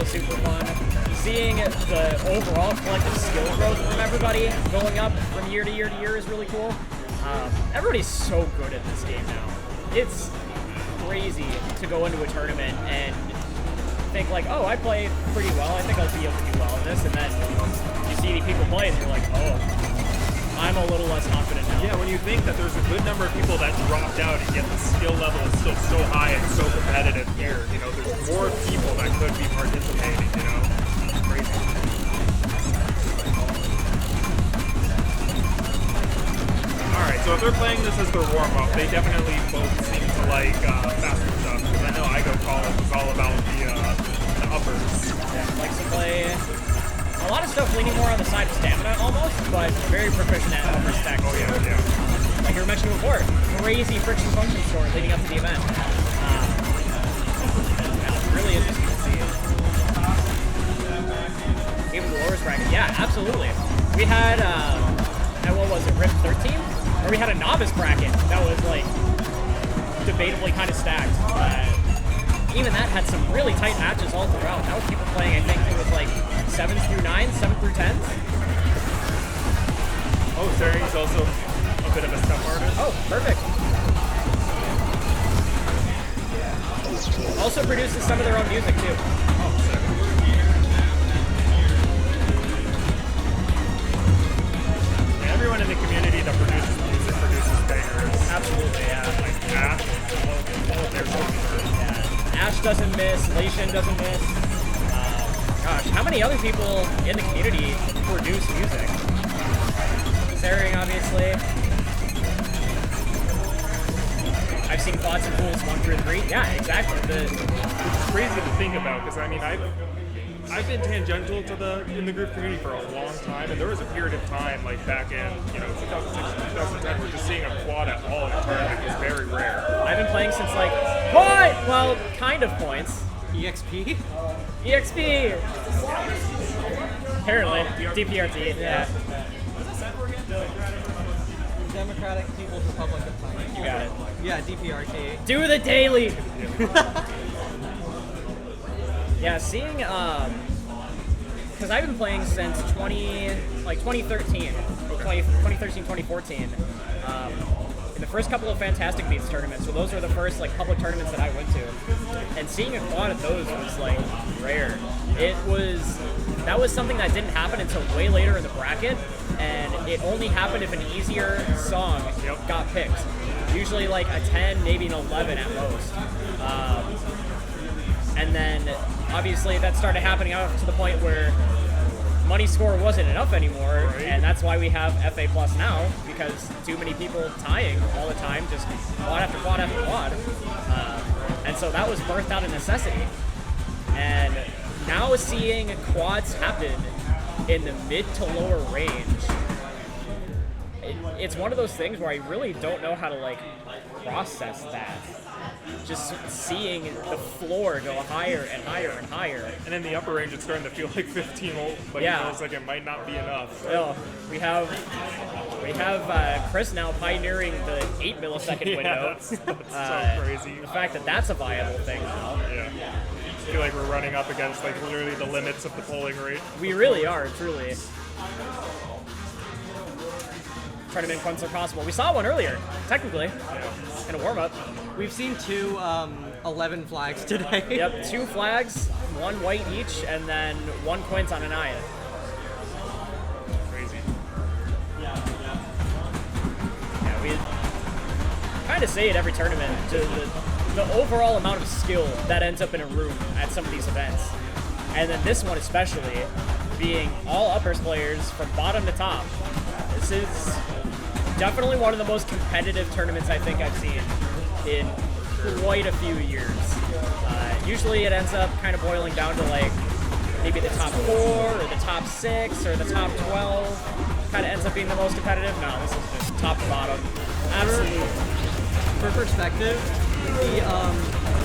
was super fun. Seeing the overall collective skill growth from everybody going up from year to year to year is really cool. Everybody's so good at this game now. It's crazy to go into a tournament and think like, oh, I play pretty well. I think I'll be able to do well in this. And then you see people play and you're like, oh, I'm a little less confident now. Yeah, when you think that there's a good number of people that dropped out and yet the skill level is still so high and so competitive here, you know, there's more people that could be participating, you know. It's crazy. Alright, so if they're playing this as their warm-up, they definitely both seem to like faster stuff, because I know IGoCollege is all about the uppers. Yeah, likes to play a lot of stuff leaning more on the side of stamina almost, but very proficient at upper stacks. Oh yeah, yeah. Like you were mentioning before, crazy friction function score leading up to the event. Yeah, really interesting to see. Even the lowest bracket, yeah, absolutely. We had, what was it, RIP 13? Or we had a novice bracket that was like debatably kind of stacked. Even that had some really tight matches all throughout. That was people playing, I think it was like 7s through 9s, 7 through 10s. Oh, CERiNG's also a bit of a step artist. Oh, perfect. Also produces some of their own music too. Oh, sick. Yeah, everyone in the community that produces music produces bangers. Absolutely, yeah. Like Ash, yeah. Ash doesn't miss, Lation doesn't miss. Gosh, how many other people in the community produce music? CERiNG, obviously. I've seen Quads and Fools 1 through 3. Yeah, exactly. Which is crazy to think about, because I mean, I've been tangential to in the group community for a long time, and there was a period of time, like back in 2006, 2010, where just seeing a quad at all in a tournament was very rare. I've been playing since like point, well, kind of points. EXP? EXP. Apparently, DPRT. Yeah. Democratic People's Republic of China. You got it. Yeah, DPRT. Do the daily. Yeah, seeing because I've been playing since 2013, 2014. In the first couple of Fantastic Beats tournaments, so those were the first like public tournaments that I went to, and seeing a quad of those was like rare. That was something that didn't happen until way later in the bracket, and it only happened if an easier song got picked. Usually like a 10, maybe an 11 at most. And then obviously that started happening out to the point where money score wasn't enough anymore, right. And that's why we have FA Plus now, because too many people tying all the time, just quad after quad after quad. And so that was birthed out of necessity. And now seeing quads happen in the mid to lower range, it's one of those things where I really don't know how to like process that. Just seeing the floor go higher and higher and higher. And in the upper range, it's starting to feel like 15 volt. Like yeah. It feels like it might not be enough. Well, we have Chris now pioneering the 8 millisecond window. That's so crazy. The fact that that's a viable thing now. Yeah. I feel like we're running up against like literally the limits of the polling rate. We really are, truly. Trying to make fun so possible. We saw one earlier, technically, in a warm-up. We've seen two 11 flags today. Yep, 2 flags, 1 white each, and then 1 quint on an eye. Crazy. Yeah, we kind of say it every tournament. The overall amount of skill that ends up in a room at some of these events. And then this one especially, being all uppers players from bottom to top. This is definitely one of the most competitive tournaments I think I've seen in quite a few years. Usually it ends up kind of boiling down to like maybe the top 4 or the top 6 or the top 12 kind of ends up being the most competitive. No, this is just top to bottom. Absolutely. For perspective,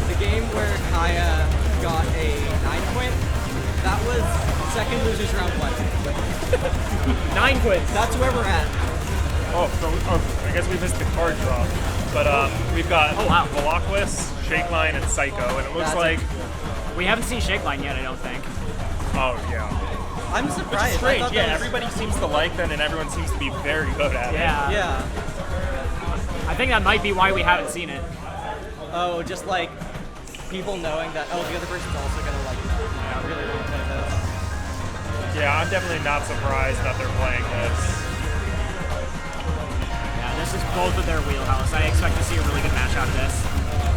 the game where Kaya got a 9 quint, that was second losers round 1. 9 quints. That's where we're at. I guess we missed the card draw. But we've got Veloquist, Shakeline, and Psycho, and it looks like We haven't seen Shake Line yet, I don't think. Oh yeah. I'm Which is surprised. I strange. thought Yeah, that was- everybody seems to like them, and everyone seems to be very good at it. Yeah. Yeah. I think that might be why we haven't seen it. Oh, just like people knowing that, oh, the other person's also gonna like, really play this. Yeah, I'm definitely not surprised that they're playing this. Yeah, this is both of their wheelhouse. I expect to see a really good match out of this.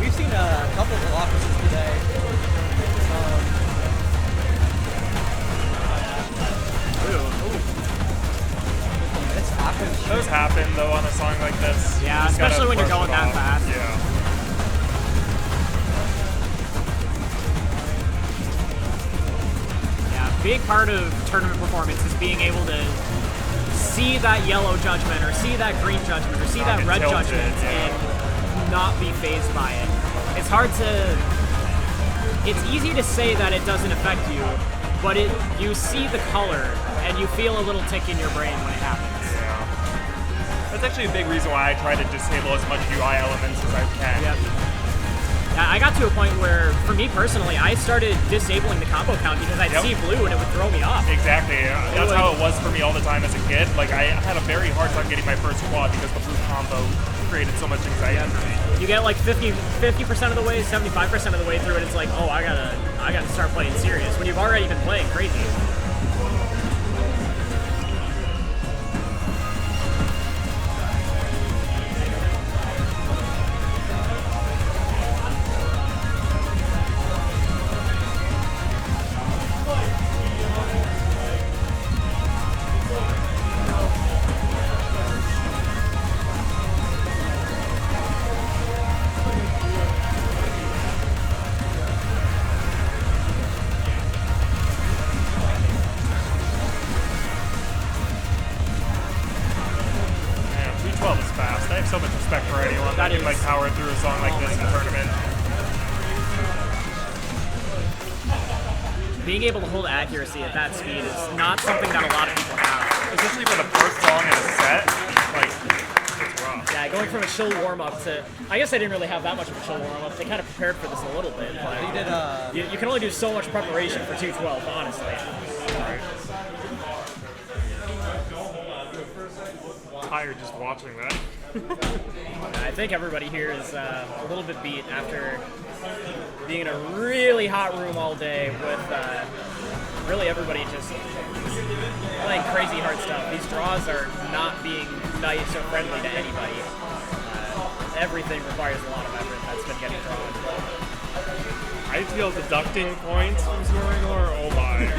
We've seen a couple of offices today. It's happened. Those happen though on a song like this. Yeah, You just gotta especially when you're brush going it that off. fast. Yeah. Yeah, big part of tournament performance is being able to see that yellow judgment or see that green judgment or see Not that get red tilted, judgment yeah. and not be phased by it. It's hard to... It's easy to say that it doesn't affect you, but you see the color and you feel a little tick in your brain when it happens. That's actually a big reason why I try to disable as much UI elements as I can. Yep. Yeah, I got to a point where, for me personally, I started disabling the combo count because I'd Yep. see blue and it would throw me off. Exactly. That's would- how it was for me all the time as a kid. Like I had a very hard time getting my first quad because the blue combo created so much anxiety for me. You get like 50% of the way, 75% of the way through it, it's like, oh, I gotta start playing serious when you've already been playing crazy. Man, 212 is fast. I have so much respect for anyone that That can like is- power through a song like this in a tournament. Being able to hold accuracy at that speed is not something that a lot of people have. Especially for the first song in a set. Like it's rough. Yeah, going from a chill warm-up to... I guess I didn't really have that much of a chill warm-up. They kind of prepared for this a little bit, but... He did You can only do so much preparation for 212, honestly. Tired just watching that. I think everybody here is a little bit beat after being in a really hot room all day with really everybody just playing crazy hard stuff. These draws are not being nice or friendly to anybody. Everything requires a lot of effort that's been getting drawn. I feel deducting points from scoring or oh my.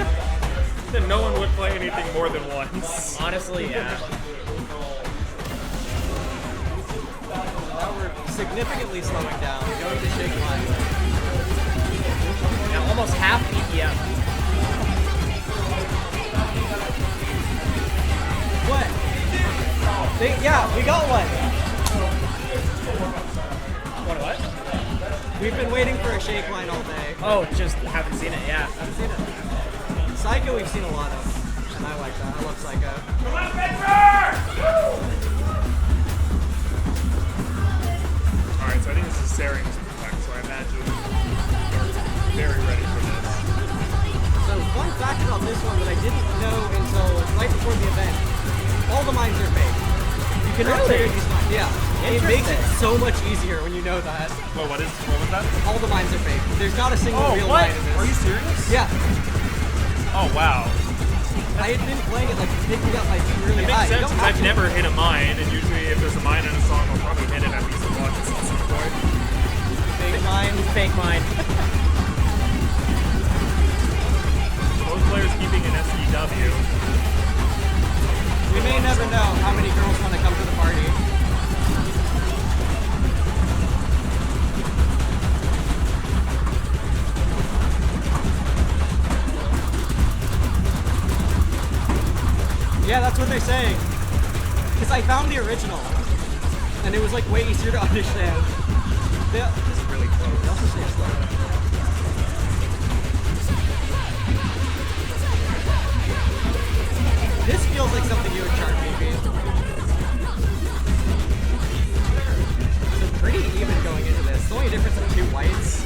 Then no one would play anything more than once. Honestly, yeah. Now we're significantly slowing down, going to Shake Line. Now almost half BPM. What? Yeah, we got one. What? We've been waiting for a Shake Line all day. Oh, just haven't seen it, yeah. Haven't seen it. Psycho we've seen a lot of, and I like that. I love Psycho. Alright, so I think this is CERiNG's protect, so I imagine they're very ready for this. So fun fact about this one that I didn't know until right before the event, all the mines are fake. You cannot Really? clear these mines. Yeah. It makes it Interesting. so much easier when you know that. What was that? All the mines are fake. There's not a single real what? mine in this. Are you serious? Yeah. Oh wow. I had been playing it like picking up my feet really It high. makes You sense don't because have I've to. never hit a mine, and usually if there's a mine in a song, I'll probably hit it at least once at some point. Fake mine. Fake mine. Both players keeping an SDW. We may never know how many girls want to come to the party. Yeah, that's what they're saying. Because I found the original, and it was like way easier to understand. This is really close. They also say it's slow. This feels like something you would chart, maybe. So pretty even going into this. The only difference of two whites.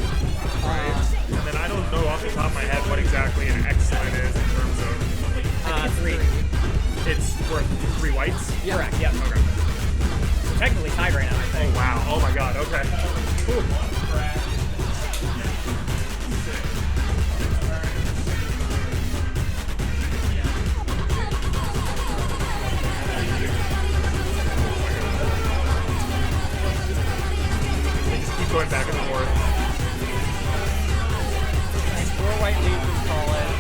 And then I don't know top of my head what exactly an excellent is in terms of 3. it's worth 3 whites? Yeah. Correct, yep. Okay. Technically tied right now, I Oh think. wow. Oh my god, okay. Ooh. They just keep going back and forth. 4 white lead from college.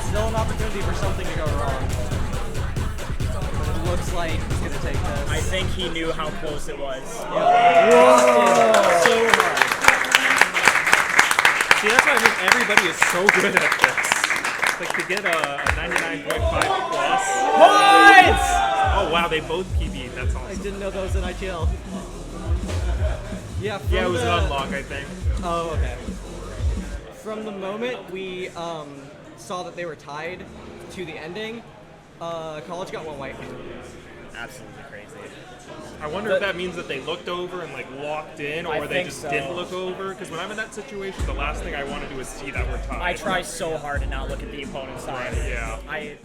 Still an opportunity for something to go wrong. But it looks like he's going to take this. I think he knew how close it was. So hard. See, that's why I mean everybody is so good at this. Like to get a 99.5 plus. What? Oh wow, they both PB'd. That's I awesome. didn't know that was an ITL. Yeah, Yeah, it was an unlock, I think. Oh, okay. From the moment we saw that they were tied to the ending, college got 1 white. Absolutely crazy. I wonder if that means that they looked over and like locked in, or I they think just so. didn't look over. Because when I'm in that situation, the last thing I want to do is see that we're tied. I try so hard to not look at the opponent's side. Yeah. I